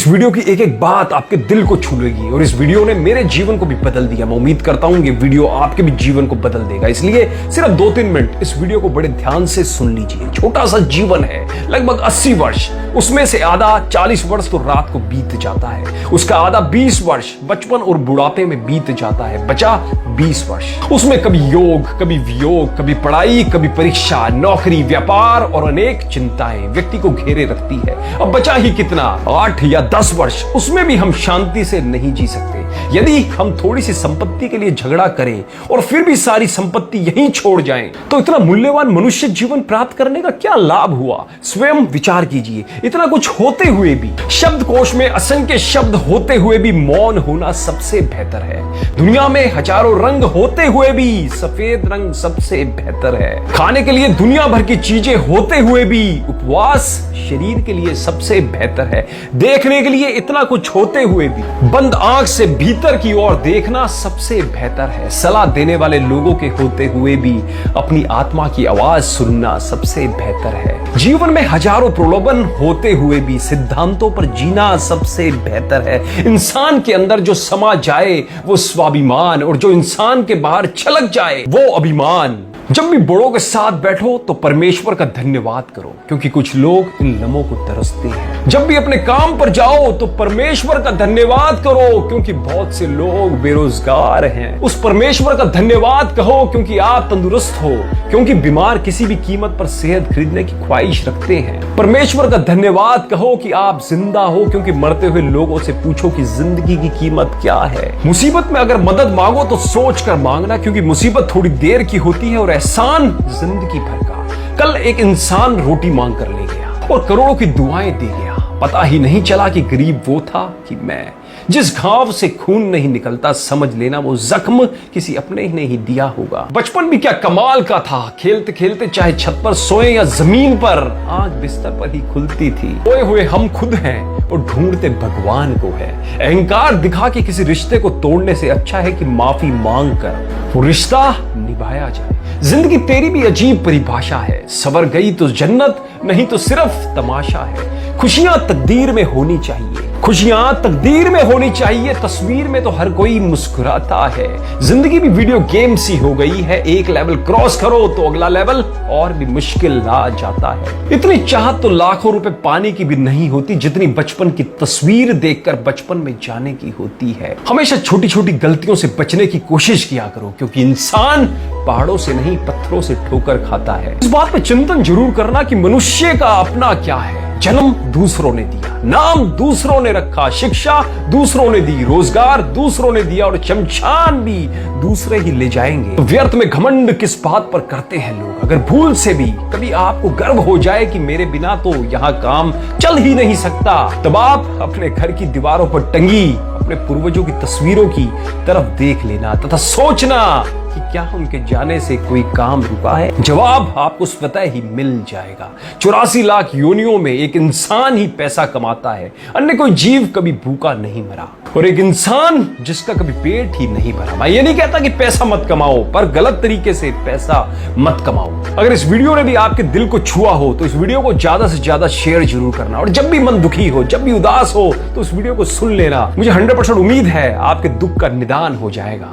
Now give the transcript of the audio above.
इस वीडियो की एक एक बात आपके दिल को छू लेगी और इस वीडियो ने मेरे जीवन को भी बदल दिया। मैं उम्मीद करता हूं ये वीडियो आपके भी जीवन को बदल देगा, इसलिए सिर्फ 2-3 मिनट इस वीडियो को बड़े ध्यान से सुन लीजिए। छोटा सा जीवन है, लगभग 80 वर्ष, उसमें से आधा 40 वर्ष तो रात को बीत जाता है, उसका आधा 20 वर्ष बचपन और बुढ़ापे में बीत जाता है, बचा 20 वर्ष। उसमें कभी योग, कभी वियोग, कभी पढ़ाई, कभी परीक्षा, नौकरी, व्यापार और अनेक चिंताएं व्यक्ति को घेरे रखती है। अब बचा ही कितना, 8 या 10 वर्ष, उसमें भी हम शांति से नहीं जी सकते। यदि हम थोड़ी सी संपत्ति के लिए झगड़ा करें और फिर भी सारी संपत्ति यहीं छोड़ जाएं, तो इतना मूल्यवान मनुष्य जीवन प्राप्त करने का क्या लाभ हुआ? स्वयं विचार कीजिए। इतना कुछ होते हुए भी, शब्दकोश में असंख्य शब्द होते हुए भी मौन होना सबसे बेहतर है। दुनिया में हजारों रंग होते हुए भी सफेद रंग सबसे बेहतर है। खाने के लिए दुनिया भर की चीजें होते हुए भी उपवास शरीर के लिए सबसे बेहतर है। देखने के लिए इतना कुछ होते हुए भी बंद आंख से भीतर की ओर देखना सबसे बेहतर है। सलाह देने वाले लोगों के होते हुए भी अपनी आत्मा की आवाज सुनना सबसे बेहतर है। जीवन में हजारों प्रलोभन होते हुए भी सिद्धांतों पर जीना सबसे बेहतर है। इंसान के अंदर जो समा जाए वो स्वाभिमान, और जो इंसान के बाहर छलक जाए वो अभिमान। जब भी बड़ों के साथ बैठो तो परमेश्वर का धन्यवाद करो, क्योंकि कुछ लोग इन लम्हों को तरसते हैं। जब भी अपने काम पर जाओ तो परमेश्वर का धन्यवाद करो, क्योंकि बहुत से लोग बेरोजगार हैं। उस परमेश्वर का धन्यवाद कहो क्योंकि आप तंदुरुस्त हो, क्योंकि बीमार किसी भी कीमत पर सेहत खरीदने की ख्वाहिश रखते हैं। परमेश्वर का धन्यवाद कहो कि आप जिंदा हो, क्योंकि मरते हुए लोगों से पूछो कि जिंदगी की कीमत क्या है। मुसीबत में अगर मदद मांगो तो सोच कर मांगना, क्योंकि मुसीबत थोड़ी देर की होती है और एहसान जिंदगी भर का। कल एक इंसान रोटी मांग कर ले गया और करोड़ों की दुआएं दे गया। पता ही नहीं चला कि गरीब वो था कि मैं। जिस घाव से खून नहीं निकलता, समझ लेना वो जख्म किसी अपने ही नहीं दिया होगा। बचपन भी क्या कमाल का था। खेलते खेलते चाहे छत पर सोए या जमीन पर, आंख बिस्तर पर ही खुलती थी। सोए हुए हम खुद हैं और ढूंढते भगवान को है। अहंकार दिखा के किसी रिश्ते को तोड़ने से अच्छा है कि माफी मांग कर वो रिश्ता निभाया जाए। जिंदगी तेरी भी अजीब परिभाषा है। सवर गई तो जन्नत, नहीं तो सिर्फ तमाशा है। खुशियां तकदीर में होनी चाहिए, खुशियां तकदीर में होनी चाहिए। तस्वीर में तो हर कोई मुस्कुराता है। जिंदगी भी वीडियो गेम सी हो गई है। एक लेवल क्रॉस करो तो अगला लेवल और भी मुश्किल आ जाता है। इतनी चाहत तो लाखों रुपए पाने की भी नहीं होती जितनी बचपन की तस्वीर देखकर बचपन में जाने की होती है। हमेशा छोटी छोटी गलतियों से बचने की कोशिश किया करो, क्योंकि इंसान पहाड़ों से नहीं पत्थरों से ठोकर खाता है। इस बात पे चिंतन जरूर करना कि मनुष्य का अपना क्या है। जन्म दूसरों ने दिया, नाम दूसरों ने रखा, शिक्षा दूसरों ने दी, रोजगार दूसरों ने दिया और शमशान भी दूसरे ही ले जाएंगे। तो व्यर्थ में घमंड किस बात पर करते हैं लोग? अगर भूल से भी कभी आपको गर्व हो जाए कि मेरे बिना तो यहाँ काम चल ही नहीं सकता, तब आप अपने घर की दीवारों पर टंगी अपने पूर्वजों की तस्वीरों की तरफ देख लेना तथा सोचना कि क्या उनके जाने से कोई काम रुका है। जवाब आपको स्वतः ही मिल जाएगा। 84 लाख योनियों में एक इंसान ही पैसा कमाता है, अन्य कोई जीव कभी भूखा नहीं मरा, और एक इंसान जिसका कभी पेट ही नहीं भरा। मैं ये नहीं कहता कि पैसा मत कमाओ, पर गलत तरीके से पैसा मत कमाओ। अगर इस वीडियो ने भी आपके दिल को छुआ हो तो इस वीडियो को ज्यादा से ज्यादा शेयर जरूर करना, और जब भी मन दुखी हो, जब भी उदास हो, तो इस वीडियो को सुन लेना। मुझे 100% उम्मीद है आपके दुख का निदान हो जाएगा।